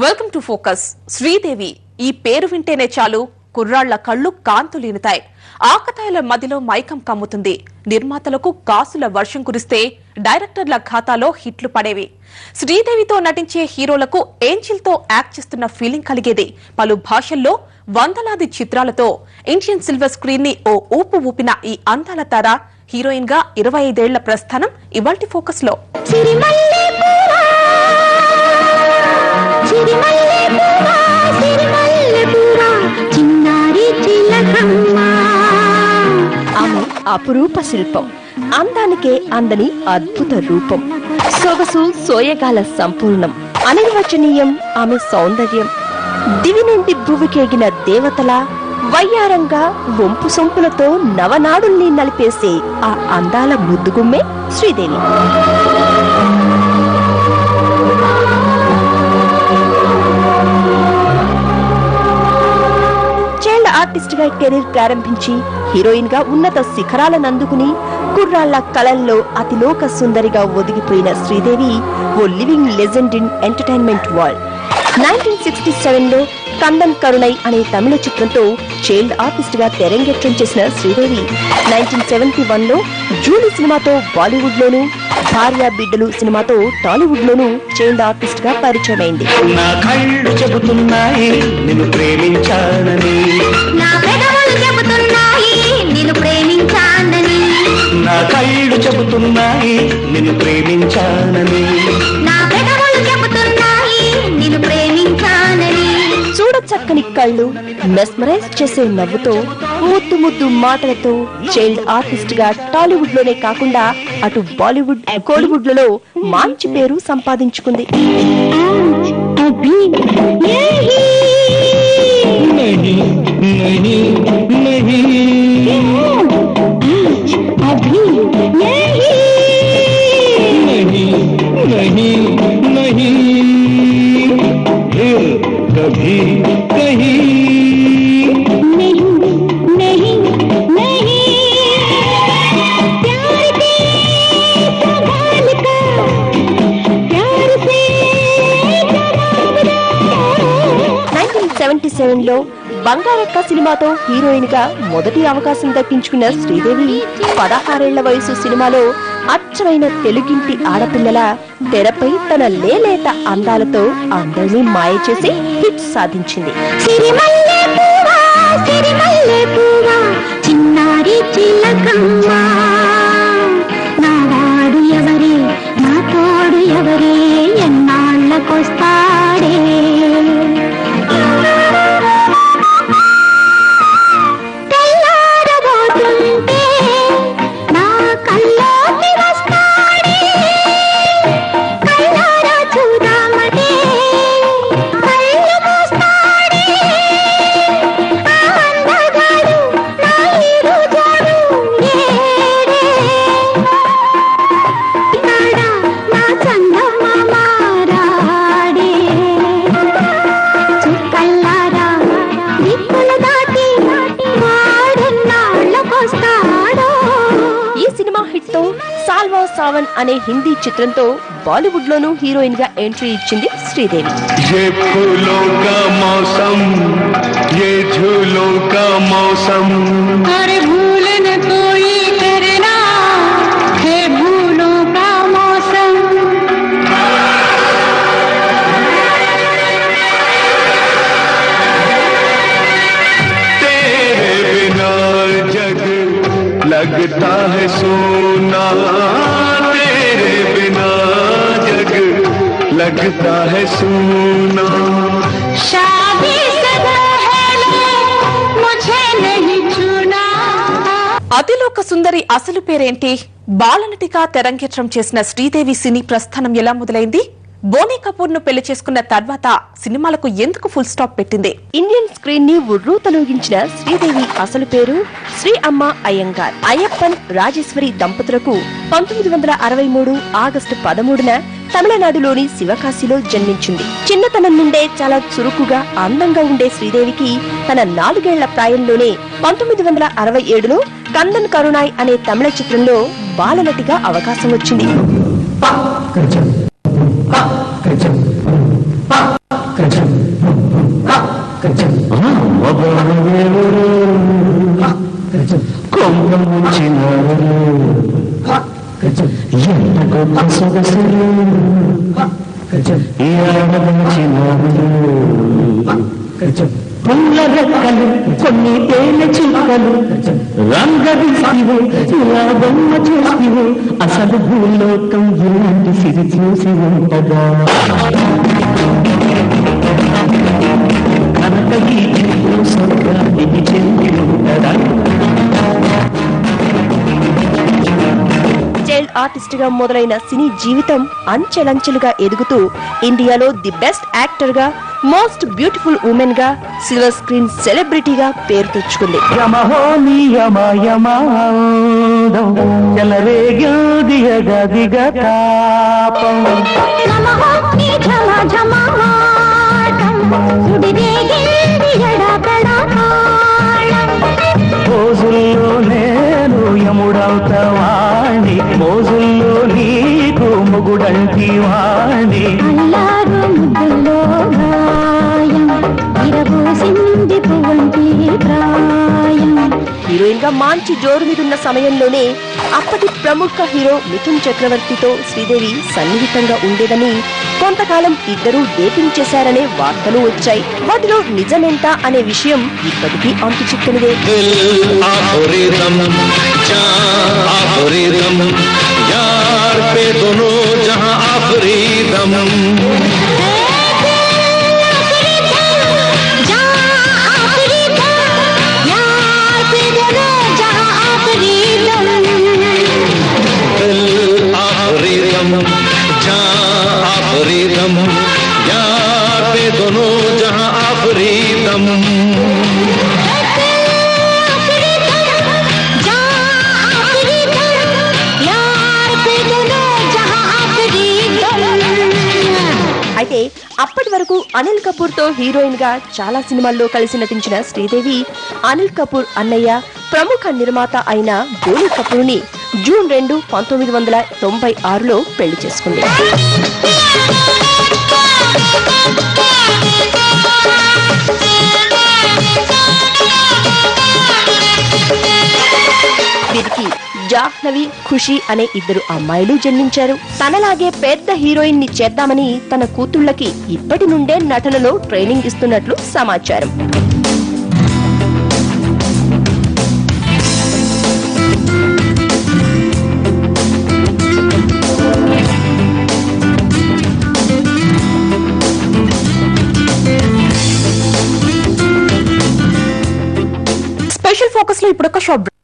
Welcome to focus. Sridevi ఈ పేరు వింటేనే చాలు కుర్రాళ్ల కళ్ళు కాంతులీనుతాయి. ఆకతాయిల మదిలో మైకం కమ్ముతుంది. నిర్మాతలకు కాసుల వర్షం కురిస్తే డైరెక్టర్ల ఖాతాలో హిట్లు పడేవి. శ్రీదేవితో నటించే హీరోలకు ఏంజిల్ తో యాక్ట్ చేస్తున్న ఫీలింగ్ కలిగేది. పలు భాషల్లో వందలాది చిత్రాలతో ఇండియన్ సిల్వర్ స్క్రీన్ ని ఓ ఊపు ఊపిన ఈ అందాల తార హీరోయిన్ గా 25 ఏళ్ల ప్రస్థానం ఇవాల్టి ఫోకస్ లో. ఆమె అపురూప శిల్పం, అందానికే అందని అద్భుత రూపం, సొగసు సోయగాల సంపూర్ణం, అనిర్వచనీయం ఆమె సౌందర్యం. దివి నుండి భువికేగిన దేవతల వయ్యారంగా వంపు సొంపులతో నవనాడుల్ని నలిపేసే ఆ అందాల ముద్దుగుమ్మే శ్రీదేవి. చైల్డ్ ఆర్టిస్ట్ గా కెరీర్ ప్రారంభించి హీరోయిన్ గా ఉన్నత శిఖరాలను అందుకుని కుర్రాళ్ల కళల్లో అతిలోక సుందరిగా ఒదిగిపోయిన శ్రీదేవి ఓ living legend in entertainment world. 1967లో కందన్ కరుణై అనే తమిళ చిత్రంతో చైల్డ్ ఆర్టిస్ట్ గా తెరంగేట్రం చేసిన శ్రీదేవి 1971లో జూలీ సినిమాతో బాలీవుడ్ లోను, భార్య బిడ్డలు సినిమాతో టాలీవుడ్ లోను చైల్డ్ ఆర్టిస్ట్ గా పరిచయమైంది. నా కళ్ళు చెబుతున్నాయి నిన్ను ప్రేమించానని, నా పెదవులు చెబుతున్నాయి నిన్ను ప్రేమించానని, నా కళ్ళు చెబుతున్నాయి నిన్ను ప్రేమించానని, నా పెదవులు చెబుతున్నాయి నిన్ను ప్రేమించానని. చూడ చక్కని కళ్ళు, మెస్మరైజ్ చేసే నవ్వుతో, ముద్దు ముద్దు మాటలతో చైల్డ్ ఆర్టిస్ట్ గా టాలీవుడ్ లోనే కాకుండా అటు బాలీవుడ్, కోలీవుడ్ లలో మంచి పేరు సంపాదించుకుంది. कभी कहीं नहीं नहीं नहीं प्यार के सवाल का प्यार से जवाब दो. 1977లో బంగారక్క సినిమాతో హీరోయిన్ గా మొదటి అవకాశం దక్కించుకున్న శ్రీదేవి 16 ఏళ్ల వయసు సినిమాలో అచ్చమైన తెలుగింటి ఆడపిల్లల తెరపై తన లేలేత అందాలతో అందరినీ మాయ చేసి హిట్ సాధించింది. సిరిమల్లె పువ్వా సిరిమల్లె పువ్వా చిన్నారి చిలకమ్మ, నా వాడు ఎవరే నా తోడు ఎవరే ఎన్నాళ్ళకొస్తాడే. తెల్లారబోతుంటే నా కల్లోకి వస్తాడే, కళ్ళారా చూద్దామనే కళ్ళు మూస్తాడే. ఆ అందగాడు నా ఈరుజాడు ఏడే, నాడా నా చందమామ రాడే. చుక్కల్లారా దిక్కులు దాటి వాడెన్నాళ్ళకొస్తాడో. ఈ సినిమా హిట్ తో సాల్వా సావన్ అనే హిందీ చిత్రంతో బాలీవుడ్ లోనూ హీరోయిన్ గా ఎంట్రీ ఇచ్చింది శ్రీదేవి. ये फूलों का मौसम, ये झूलों का मौसम, अरे भूल न कोई करना है भूलों का मौसम. तेरे बिना जग लगता है सोना, तेरे बिना जग लगता है सोना. शादी सदा है लो मुझे नहीं छूना. అతిలోక సుందరి అసలు పేరేంటి? బాలనటిగా తెరంగేట్రం చేసిన శ్రీదేవి సినీ ప్రస్థానం ఎలా మొదలైంది? బోనీ కపూర్ ను పెళ్లి చేసుకున్న తర్వాత సినిమాలకు ఎందుకు ఫుల్ స్టాప్ పెట్టింది? ఇండియన్ స్క్రీన్ ని ఉర్రూతలూగించిన శ్రీదేవి అసలు పేరు శ్రీ అమ్మ అయ్యంగార్. అయ్యప్పన్ రాజేశ్వరి దంపతులకు 1963 ఆగస్టు 13న తమిళనాడులోని శివకాశిలో జన్మించింది. చిన్నతనం నుండే చాలా చురుకుగా అందంగా ఉండే శ్రీదేవికి తన 4 ఏళ్ల ప్రాయంలోనే 1967లో కందన్ కరుణాయ్ అనే తమిళ చిత్రంలో బాలనటిగా అవకాశం వచ్చింది. Kacang. ఎంత గొప్ప సొగసులు ఈ ఆడవలచినావులు పుల్ల రెక్కలు కొన్ని తేనె చుక్కలు రంగదిస్తివే ఇలా బొమ్మ చేస్తివే అసలు భూలోకం ఇలాంటి సిరి చూసి ఉంటదా కనుక ఈ జీవితం స్వర్గానికి చెంది ఉంటదా చైల్డ్ ఆర్టిస్ట్ గా మొదలైన సినీ జీవితం అంచెలంచెలుగా ఎదుగుతూ ఇండియాలో ది బెస్ట్ యాక్టర్ గా మోస్ట్ బ్యూటిఫుల్ ఉమెన్ గా సిల్వర్ స్క్రీన్ సెలబ్రిటీగా పేరు తెచ్చుకుంది. రోజుల్లో నేను యముడవుతా వాణి మోజుల్లో నీకు మొగుడంటి వాణి హీరోయిన్ గా మంచి జోరు మీదున్న సమయంలోనే అప్పటి ప్రముఖ హీరో మిథున్ చక్రవర్తితో శ్రీదేవి సన్నిహితంగా ఉండేదని, కొంతకాలం ఇద్దరూ డేటింగ్ చేశారనే వార్తలు వచ్చాయి. వాటిలో నిజమెంత అనే విషయం ఇప్పటికీ అంతు చిక్కనిదే. అయితే అప్పటి వరకు అనిల్ కపూర్ తో హీరోయిన్ గా చాలా సినిమాల్లో కలిసి నటించిన శ్రీదేవి అనిల్ కపూర్ అన్నయ్య ప్రముఖ నిర్మాత అయిన బోనీ కపూర్ ని జూన్ 2, 1996లో పెళ్లి చేసుకుంది. వీరికి జాహ్నవి, ఖుషి అనే ఇద్దరు అమ్మాయిలు జన్మించారు. తనలాగే పెద్ద హీరోయిన్ ని చేద్దామని తన కూతుళ్లకి ఇప్పటి నుండే నటనలో ట్రైనింగ్ ఇస్తున్నట్లు సమాచారం. స్పెషల్ ఫోకస్ లో ఇప్పుడు ఒక షార్ట్ బ్రేక్.